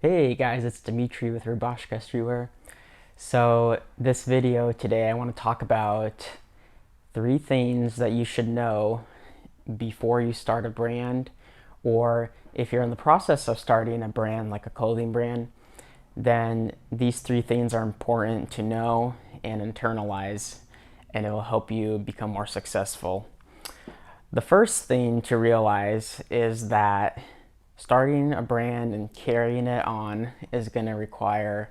Hey guys, it's Dimitri with Rubashka Streetwear. So this video today I want to talk about 3 things that you should know before you start a brand, or if you're in the process of starting a brand like a clothing brand, then these 3 things are important to know and internalize, and it will help you become more successful. The first thing to realize is that starting a brand and carrying it on is going to require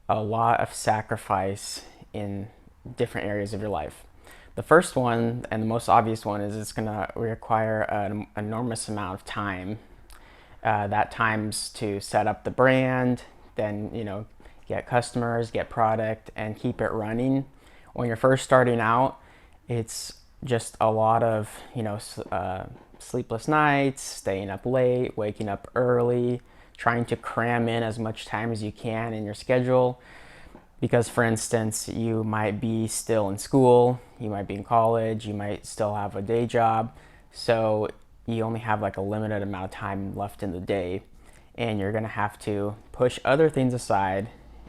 a lot of sacrifice in different areas of your life. The first one, and the most obvious one, is it's going to require an enormous amount of time. That time's to set up the brand, then get customers, get product, and keep it running. When you're first starting out, it's just a lot of sleepless nights, staying up late, waking up early, trying to cram in as much time as you can in your schedule. Because, for instance, you might be still in school, you might be in college, you might still have a day job, so you only have like a limited amount of time left in the day, and you're going to have to push other things aside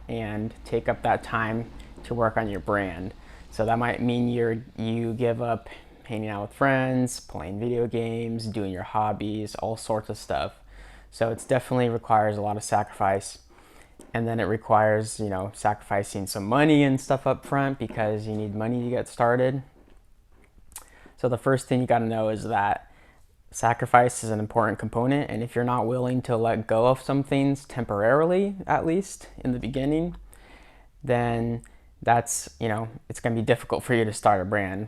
and take up that time to work on your brand. So that might mean you give up hanging out with friends, playing video games, doing your hobbies, all sorts of stuff. So it definitely requires a lot of sacrifice. And then it requires, sacrificing some money and stuff up front because you need money to get started. So the first thing you got to know is that sacrifice is an important component, and if you're not willing to let go of some things temporarily, at least in the beginning, then that's, it's going to be difficult for you to start a brand.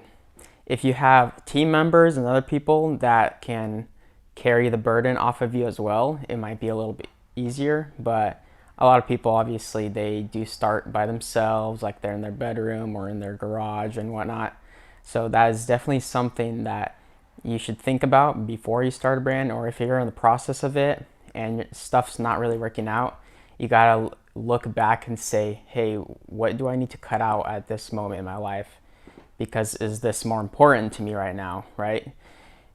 If you have team members and other people that can carry the burden off of you as well, it might be a little bit easier. But a lot of people, obviously, they do start by themselves, like they're in their bedroom or in their garage and whatnot. So that is definitely something that you should think about before you start a brand, or if you're in the process of it and stuff's not really working out, you gotta look back and say, hey, what do I need to cut out at this moment in my life? Because is this more important to me right now, right?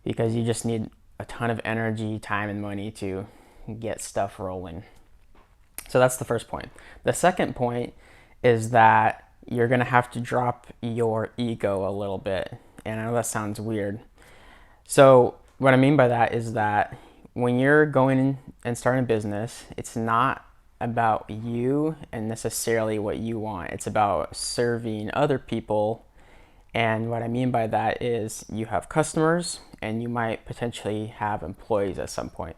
Because you just need a ton of energy, time, and money to get stuff rolling. So that's the first point. The second point is that you're gonna have to drop your ego a little bit. And I know that sounds weird. So what I mean by that is that when you're going and starting a business, it's not about you and necessarily what you want. It's about serving other people. And what I mean by that is you have customers and you might potentially have employees at some point.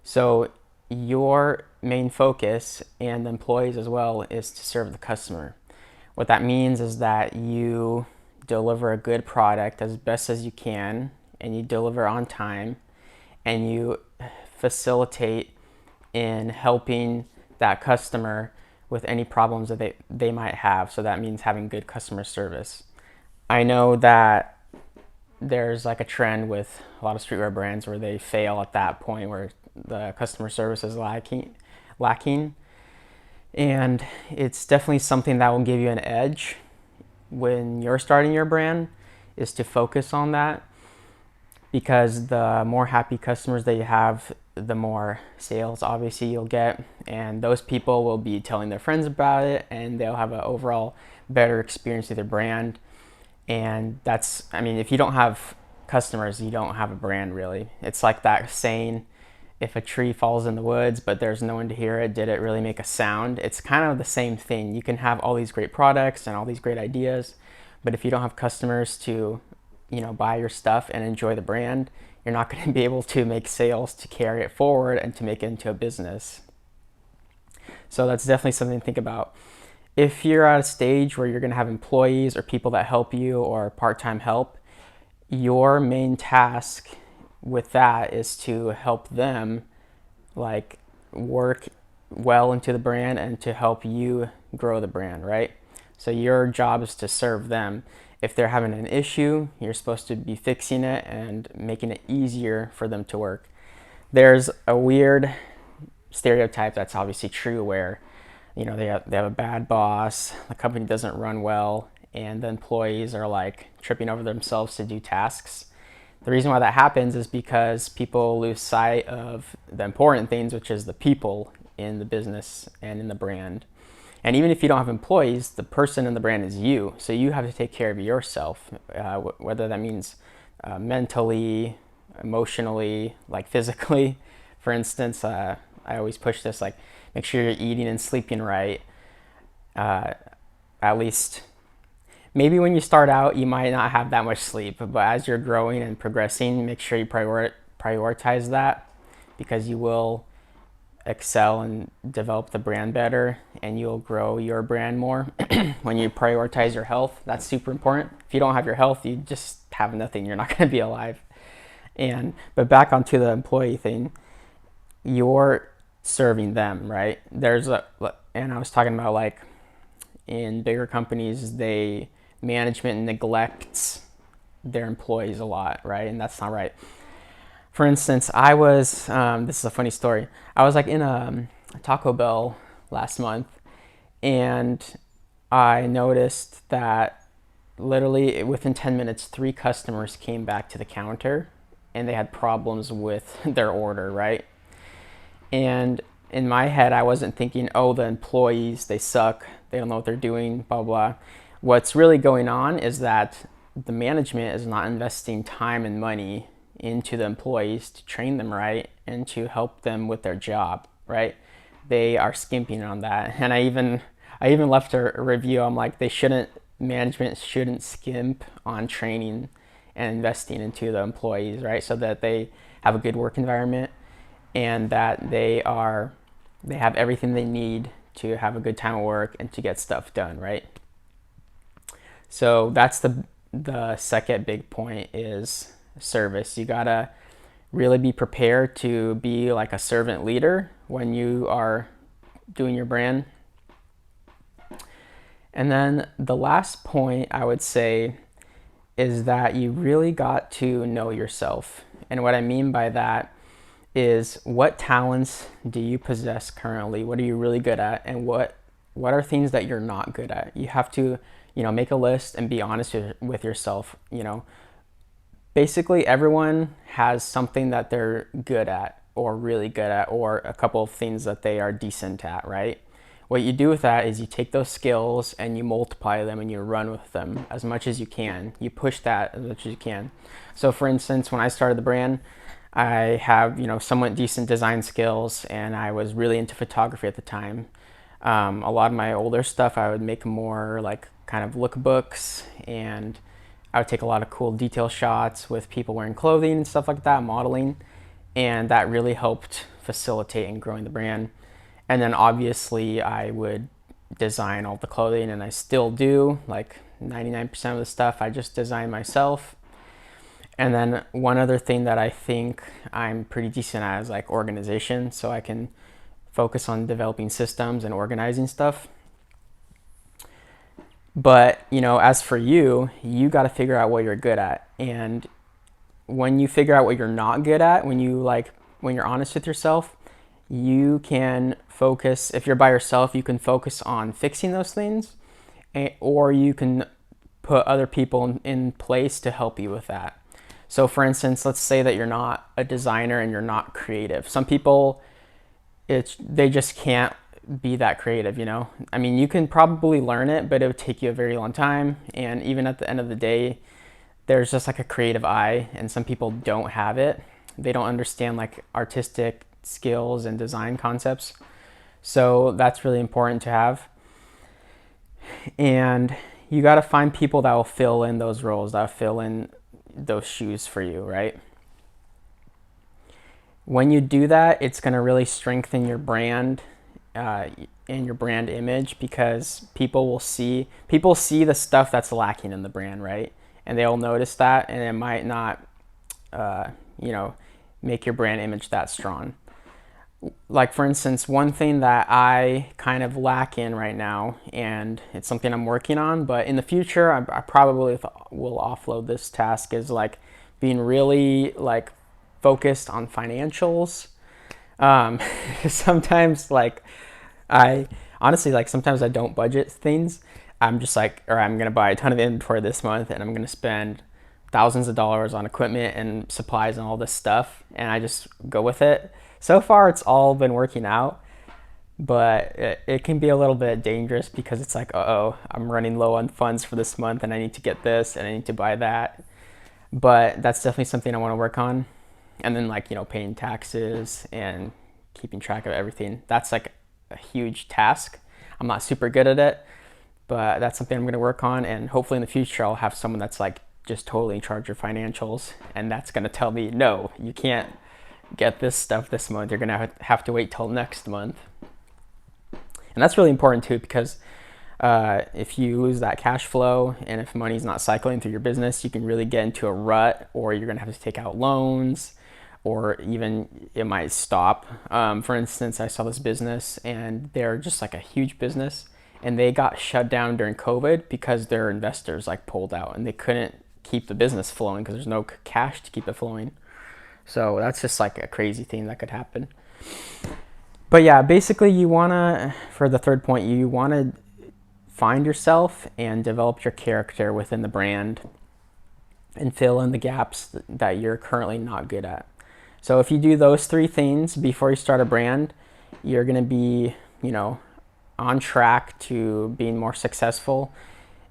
So your main focus, and the employees as well, is to serve the customer. What that means is that you deliver a good product as best as you can, and you deliver on time, and you facilitate in helping that customer with any problems that they might have. So that means having good customer service. I know that there's like a trend with a lot of streetwear brands where they fail at that point where the customer service is lacking. And it's definitely something that will give you an edge when you're starting your brand, is to focus on that, because the more happy customers that you have, the more sales obviously you'll get, and those people will be telling their friends about it, and they'll have an overall better experience with their brand. And that's, I mean, if you don't have customers, you don't have a brand really. It's like that saying, if a tree falls in the woods but there's no one to hear it, did it really make a sound? It's kind of the same thing. You can have all these great products and all these great ideas, but if you don't have customers to buy your stuff and enjoy the brand, you're not going to be able to make sales to carry it forward and to make it into a business. So that's definitely something to think about. If you're at a stage where you're going to have employees or people that help you or part-time help, your main task with that is to help them like work well into the brand and to help you grow the brand, right? So your job is to serve them. If they're having an issue, you're supposed to be fixing it and making it easier for them to work. There's a weird stereotype that's obviously true where they have a bad boss, the company doesn't run well, and the employees are like tripping over themselves to do tasks. The reason why that happens is because people lose sight of the important things, which is the people in the business and in the brand. And even if you don't have employees, the person in the brand is you. So you have to take care of yourself, whether that means mentally, emotionally, like physically. For instance, I always push this, like, make sure you're eating and sleeping right. At least, maybe when you start out, you might not have that much sleep, but as you're growing and progressing, make sure you prioritize that, because you will excel and develop the brand better, and you'll grow your brand more when you prioritize your health. That's super important. If you don't have your health, you just have nothing. You're not going to be alive. But back onto the employee thing, you're serving them, right? And I was talking about, like, in bigger companies, management neglects their employees a lot, right? And that's not right. For instance, this is a funny story. I was like in a Taco Bell last month, and I noticed that literally within 10 minutes, 3 customers came back to the counter and they had problems with their order, right? And in my head, I wasn't thinking, oh, the employees, they suck, they don't know what they're doing, blah, blah. What's really going on is that the management is not investing time and money into the employees to train them right and to help them with their job, right? They are skimping on that. And I even left a review. I'm like, management shouldn't skimp on training and investing into the employees, right? So that they have a good work environment and that they have everything they need to have a good time at work and to get stuff done, right? So that's the second big point is service. You gotta really be prepared to be like a servant leader when you are doing your brand. And then the last point I would say is that you really got to know yourself. And what I mean by that is, what talents do you possess currently? What are you really good at? And what are things that you're not good at? You have to, make a list and be honest with yourself. Basically everyone has something that they're good at or really good at, or a couple of things that they are decent at, right? What you do with that is you take those skills and you multiply them and you run with them as much as you can. You push that as much as you can. So for instance, when I started the brand, I have, somewhat decent design skills, and I was really into photography at the time. A lot of my older stuff, I would make more like kind of lookbooks, and I would take a lot of cool detail shots with people wearing clothing and stuff like that, modeling, and that really helped facilitate in growing the brand. And then obviously I would design all the clothing, and I still do, like 99% of the stuff I just design myself. And then one other thing that I think I'm pretty decent at is like organization, so I can focus on developing systems and organizing stuff. But, as for you got to figure out what you're good at. And when you figure out what you're not good at, when you're honest with yourself, you can focus. If you're by yourself, you can focus on fixing those things, or you can put other people in place to help you with that. So for instance, let's say that you're not a designer and you're not creative. Some people, they just can't be that creative, I mean, you can probably learn it, but it would take you a very long time. And even at the end of the day, there's just like a creative eye, and some people don't have it. They don't understand like artistic skills and design concepts. So that's really important to have. And you got to find people that will fill in those roles, that will fill in those shoes for you, right? When you do that, it's going to really strengthen your brand and your brand image, because people see the stuff that's lacking in the brand, right? And they'll notice that, and it might not make your brand image that strong. Like for instance, one thing that I kind of lack in right now, and it's something I'm working on, but in the future I probably will offload this task, is like being really like focused on financials. Sometimes sometimes I don't budget things. I'm just like, or I'm gonna buy a ton of inventory this month, and I'm gonna spend thousands of dollars on equipment and supplies and all this stuff, and I just go with it. So far, it's all been working out. but it can be a little bit dangerous because it's like, uh-oh, I'm running low on funds for this month and I need to get this and I need to buy that. But that's definitely something I want to work on. And then like, paying taxes and keeping track of everything. That's like a huge task. I'm not super good at it, but that's something I'm going to work on. And hopefully in the future, I'll have someone that's like just totally in charge of financials. And that's going to tell me, no, you can't get this stuff this month. You're going to have to wait till next month. And that's really important too, because if you lose that cash flow and if money's not cycling through your business, you can really get into a rut, or you're going to have to take out loans, or even it might stop. For instance, I saw this business and they're just like a huge business, and they got shut down during COVID because their investors like pulled out and they couldn't keep the business flowing because there's no cash to keep it flowing. So that's just like a crazy thing that could happen. But yeah, basically for the third point, you want to find yourself and develop your character within the brand and fill in the gaps that you're currently not good at. So if you do those three things before you start a brand, you're going to be, on track to being more successful.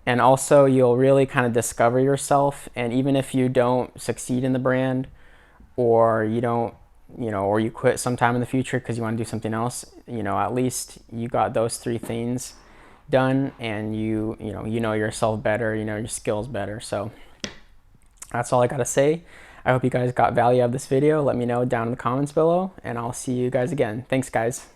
And also you'll really kind of discover yourself. And even if you don't succeed in the brand, or you don't, or you quit sometime in the future because you want to do something else, at least you got those three things done, and you know yourself better, your skills better. So that's all I gotta say. I hope you guys got value out of this video. Let me know down in the comments below, and I'll see you guys again. Thanks, guys.